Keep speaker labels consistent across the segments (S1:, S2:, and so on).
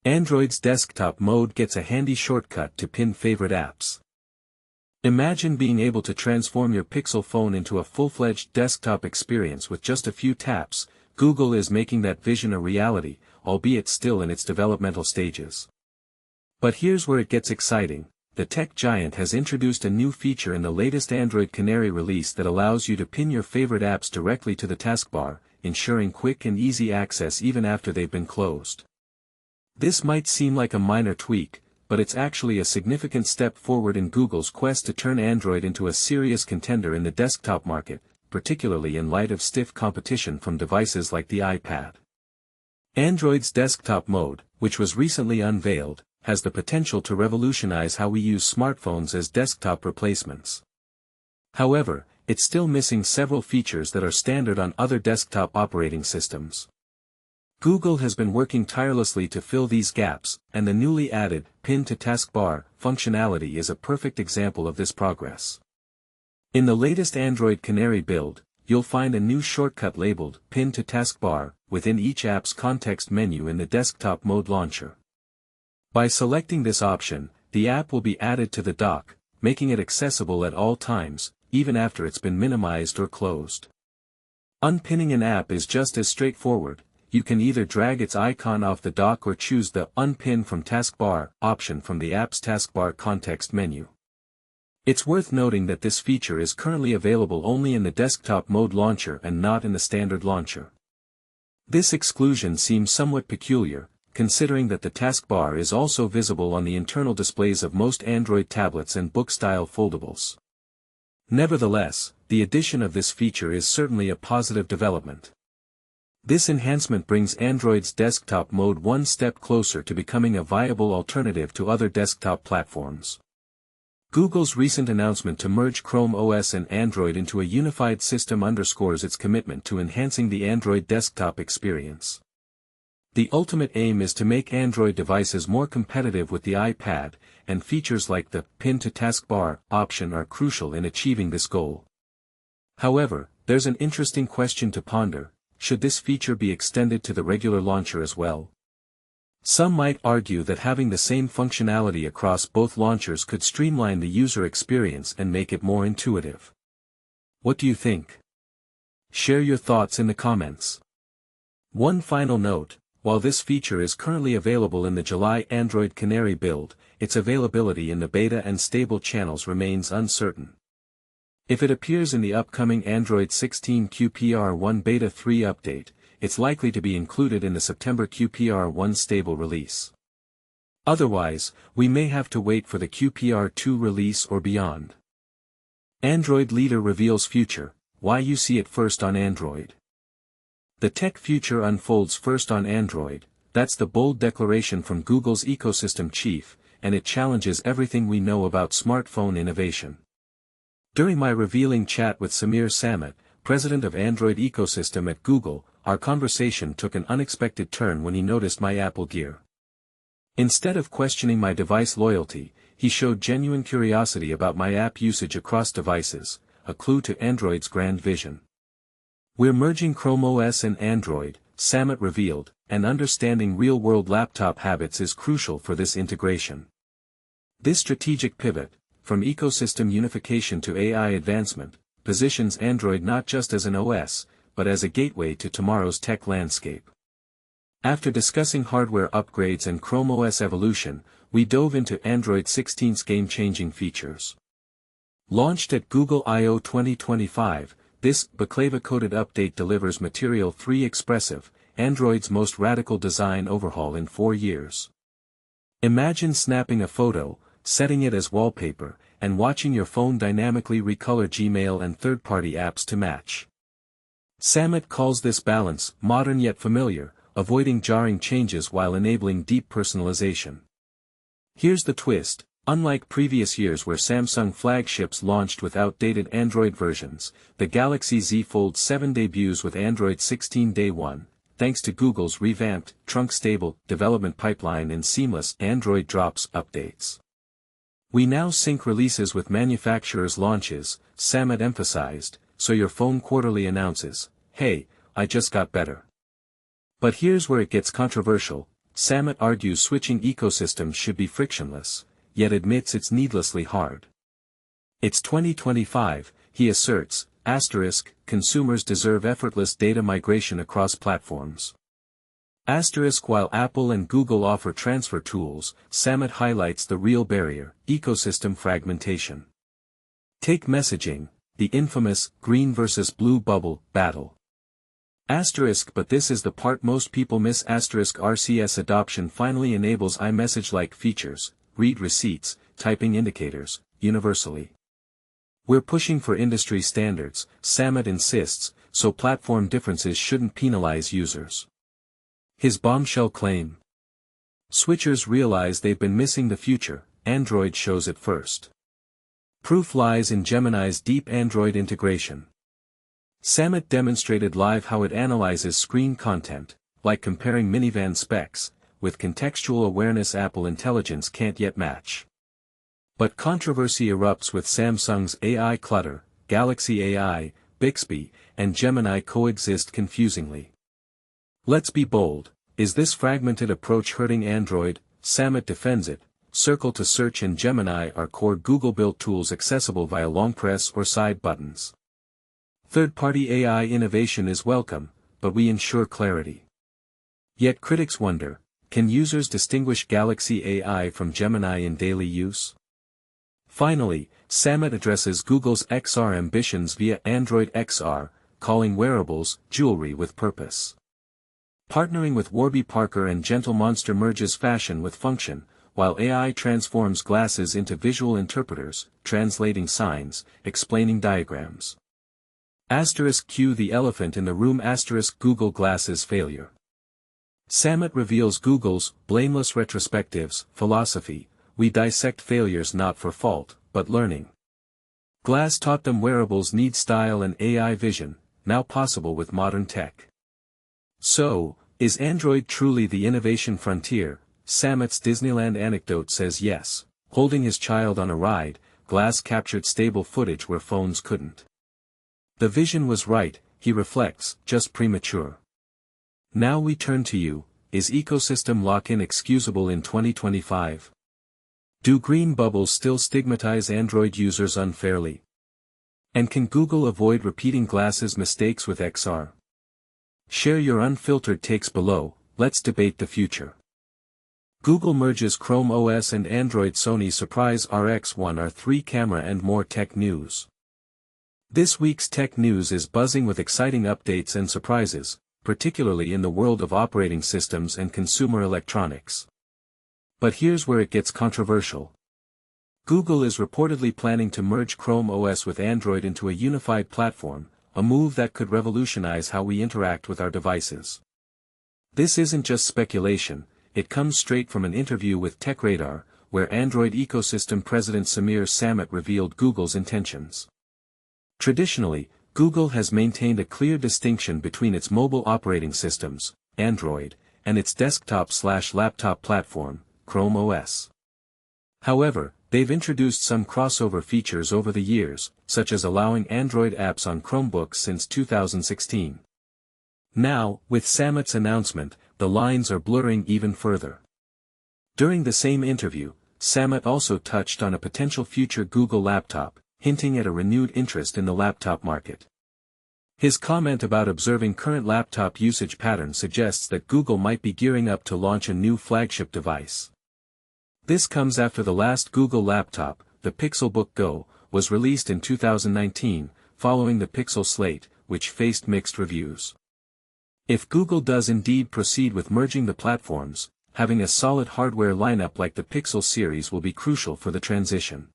S1: Android's desktop mode gets a handy shortcut to pin favorite apps. Imagine being able to transform your Pixel phone into a full-fledged desktop experience with just a few taps. Google is making that vision a reality, albeit still in its developmental stages. But here's where it gets exciting. The tech giant has introduced a new feature in the latest Android Canary release that allows you to pin your favorite apps directly to the taskbar, ensuring quick and easy access even after they've been closed. This might seem like a minor tweak, but it's actually a significant step forward in Google's quest to turn Android into a serious contender in the desktop market, particularly in light of stiff competition from devices like the iPad. Android's desktop mode, which was recently unveiled, has the potential to revolutionize how we use smartphones as desktop replacements. However, it's still missing several features that are standard on other desktop operating systems. Google has been working tirelessly to fill these gaps, and the newly added Pin to Taskbar functionality is a perfect example of this progress. In the latest Android Canary build, you'll find a new shortcut labeled Pin to Taskbar within each app's context menu in the desktop mode launcher. By selecting this option, the app will be added to the dock, making it accessible at all times, even after it's been minimized or closed. Unpinning an app is just as straightforward. You can either drag its icon off the dock or choose the Unpin from Taskbar option from the app's taskbar context menu. It's worth noting that this feature is currently available only in the desktop mode launcher and not in the standard launcher. This exclusion seems somewhat peculiar, considering that the taskbar is also visible on the internal displays of most Android tablets and book-style foldables. Nevertheless, the addition of this feature is certainly a positive development. This enhancement brings Android's desktop mode one step closer to becoming a viable alternative to other desktop platforms. Google's recent announcement to merge Chrome OS and Android into a unified system underscores its commitment to enhancing the Android desktop experience. The ultimate aim is to make Android devices more competitive with the iPad, and features like the Pin to Taskbar option are crucial in achieving this goal. However, there's an interesting question to ponder. Should this feature be extended to the regular launcher as well? Some might argue that having the same functionality across both launchers could streamline the user experience and make it more intuitive. What do you think? Share your thoughts in the comments. One final note, while this feature is currently available in the July Android Canary build, its availability in the beta and stable channels remains uncertain. If it appears in the upcoming Android 16 QPR1 Beta 3 update, it's likely to be included in the September QPR1 stable release. Otherwise, we may have to wait for the QPR2 release or beyond. Android leader reveals future, why you see it first on Android. The tech future unfolds first on Android, that's the bold declaration from Google's ecosystem chief, and it challenges everything we know about smartphone innovation. During my revealing chat with Samir Samit, president of Android ecosystem at Google, our conversation took an unexpected turn when he noticed my Apple gear. Instead of questioning my device loyalty, he showed genuine curiosity about my app usage across devices, a clue to Android's grand vision. We're merging Chrome OS and Android, Samit revealed, and understanding real-world laptop habits is crucial for this integration. This strategic pivot, from ecosystem unification to AI advancement, positions Android not just as an OS, but as a gateway to tomorrow's tech landscape. After discussing hardware upgrades and Chrome OS evolution, we dove into Android 16's game-changing features. Launched at Google I/O 2025, this baklava-coated update delivers Material 3 Expressive, Android's most radical design overhaul in 4 years. Imagine snapping a photo, setting it as wallpaper, and watching your phone dynamically recolor Gmail and third-party apps to match. Samit calls this balance modern yet familiar, avoiding jarring changes while enabling deep personalization. Here's the twist: unlike previous years where Samsung flagships launched with outdated Android versions, the Galaxy Z Fold 7 debuts with Android 16 Day 1, thanks to Google's revamped, trunk-stable development pipeline and seamless Android Drops updates. We now sync releases with manufacturers' launches, Samit emphasized, so your phone quarterly announces, "Hey, I just got better." But here's where it gets controversial. Samit argues switching ecosystems should be frictionless, yet admits it's needlessly hard. It's 2025, he asserts, consumers deserve effortless data migration across platforms. While Apple and Google offer transfer tools, Samit highlights the real barrier, ecosystem fragmentation. Take messaging, the infamous green versus blue bubble battle. But this is the part most people miss. RCS adoption finally enables iMessage-like features, read receipts, typing indicators, universally. We're pushing for industry standards, Samit insists, so platform differences shouldn't penalize users. His bombshell claim. Switchers realize they've been missing the future, Android shows it first. Proof lies in Gemini's deep Android integration. Samit demonstrated live how it analyzes screen content, like comparing minivan specs, with contextual awareness Apple Intelligence can't yet match. But controversy erupts with Samsung's AI clutter, Galaxy AI, Bixby, and Gemini coexist confusingly. Let's be bold, is this fragmented approach hurting Android? Samit defends it. Circle to Search and Gemini are core Google-built tools accessible via long press or side buttons. Third-party AI innovation is welcome, but we ensure clarity. Yet critics wonder, can users distinguish Galaxy AI from Gemini in daily use? Finally, Samit addresses Google's XR ambitions via Android XR, calling wearables jewelry with purpose. Partnering with Warby Parker and Gentle Monster merges fashion with function, while AI transforms glasses into visual interpreters, translating signs, explaining diagrams. Cue the elephant in the room. Google Glasses failure. Samit reveals Google's blameless retrospectives philosophy. We dissect failures not for fault, but learning. Glass taught them wearables need style and AI vision, now possible with modern tech. So, is Android truly the innovation frontier? Samit's Disneyland anecdote says yes. Holding his child on a ride, Glass captured stable footage where phones couldn't. The vision was right, he reflects, just premature. Now we turn to you, is ecosystem lock-in excusable in 2025? Do green bubbles still stigmatize Android users unfairly? And can Google avoid repeating Glass's mistakes with XR? Share your unfiltered takes below, let's debate the future. Google merges Chrome OS and Android. Sony surprise RX1R3 camera and more tech news. This week's tech news is buzzing with exciting updates and surprises, particularly in the world of operating systems and consumer electronics. But here's where it gets controversial. Google is reportedly planning to merge Chrome OS with Android into a unified platform, a move that could revolutionize how we interact with our devices. This isn't just speculation, it comes straight from an interview with TechRadar, where Android ecosystem president Samir Samit revealed Google's intentions. Traditionally, Google has maintained a clear distinction between its mobile operating systems, Android, and its desktop/laptop platform, Chrome OS. However, they've introduced some crossover features over the years, such as allowing Android apps on Chromebooks since 2016. Now, with Samit's announcement, the lines are blurring even further. During the same interview, Samit also touched on a potential future Google laptop, hinting at a renewed interest in the laptop market. His comment about observing current laptop usage patterns suggests that Google might be gearing up to launch a new flagship device. This comes after the last Google laptop, the Pixelbook Go, was released in 2019, following the Pixel Slate, which faced mixed reviews. If Google does indeed proceed with merging the platforms, having a solid hardware lineup like the Pixel series will be crucial for the transition.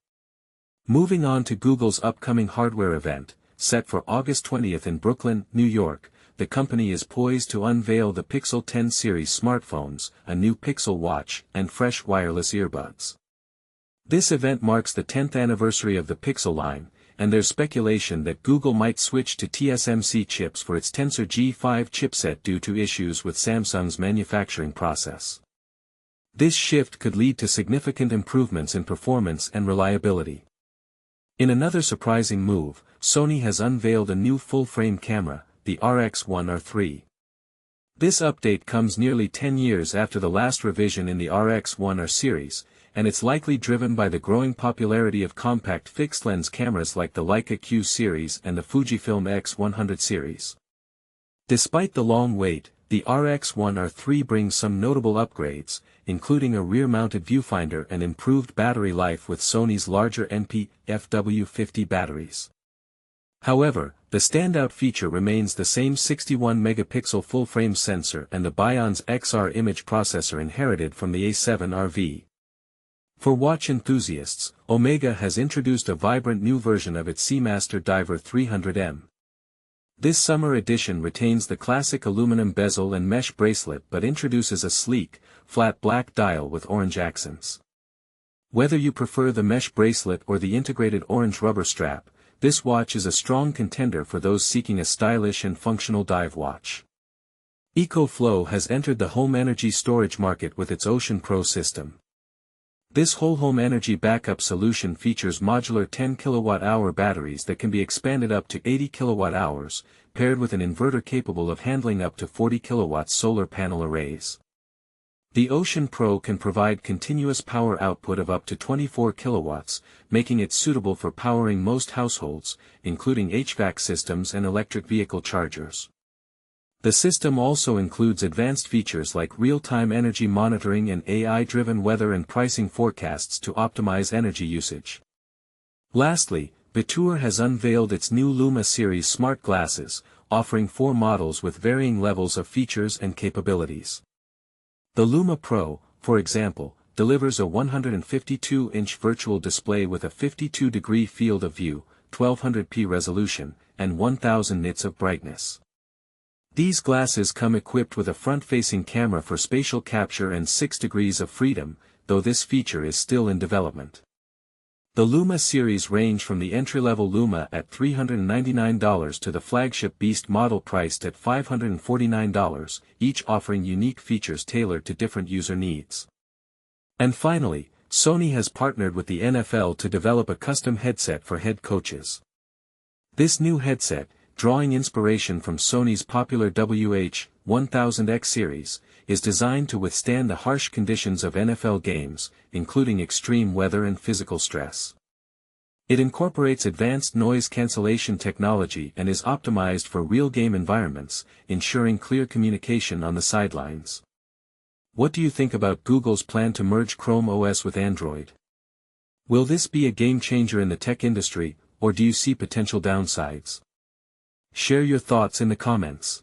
S1: Moving on to Google's upcoming hardware event, set for August 20th in Brooklyn, New York, the company is poised to unveil the Pixel 10 series smartphones, a new Pixel Watch, and fresh wireless earbuds. This event marks the 10th anniversary of the Pixel line, and there's speculation that Google might switch to TSMC chips for its Tensor G5 chipset due to issues with Samsung's manufacturing process. This shift could lead to significant improvements in performance and reliability. In another surprising move, Sony has unveiled a new full-frame camera, the RX1R3. This update comes nearly 10 years after the last revision in the RX1R series, and it's likely driven by the growing popularity of compact fixed-lens cameras like the Leica Q series and the Fujifilm X100 series. Despite the long wait, the RX1R3 brings some notable upgrades, including a rear-mounted viewfinder and improved battery life with Sony's larger NP-FW50 batteries. However, the standout feature remains the same 61-megapixel full-frame sensor and the Bionz XR image processor inherited from the A7RV. For watch enthusiasts, Omega has introduced a vibrant new version of its Seamaster Diver 300M. This summer edition retains the classic aluminum bezel and mesh bracelet but introduces a sleek, flat black dial with orange accents. Whether you prefer the mesh bracelet or the integrated orange rubber strap, this watch is a strong contender for those seeking a stylish and functional dive watch. EcoFlow has entered the home energy storage market with its Ocean Pro system. This whole home energy backup solution features modular 10 kWh batteries that can be expanded up to 80 kWh, paired with an inverter capable of handling up to 40 kW solar panel arrays. The Ocean Pro can provide continuous power output of up to 24 kW, making it suitable for powering most households, including HVAC systems and electric vehicle chargers. The system also includes advanced features like real-time energy monitoring and AI-driven weather and pricing forecasts to optimize energy usage. Lastly, Betour has unveiled its new Luma series smart glasses, offering 4 models with varying levels of features and capabilities. The Luma Pro, for example, delivers a 152-inch virtual display with a 52-degree field of view, 1200p resolution, and 1000 nits of brightness. These glasses come equipped with a front-facing camera for spatial capture and 6 degrees of freedom, though this feature is still in development. The Luma series range from the entry-level Luma at $399 to the flagship Beast model priced at $549, each offering unique features tailored to different user needs. And finally, Sony has partnered with the NFL to develop a custom headset for head coaches. This new headset, drawing inspiration from Sony's popular WH-1000X series, is designed to withstand the harsh conditions of NFL games, including extreme weather and physical stress. It incorporates advanced noise cancellation technology and is optimized for real game environments, ensuring clear communication on the sidelines. What do you think about Google's plan to merge Chrome OS with Android? Will this be a game changer in the tech industry, or do you see potential downsides? Share your thoughts in the comments.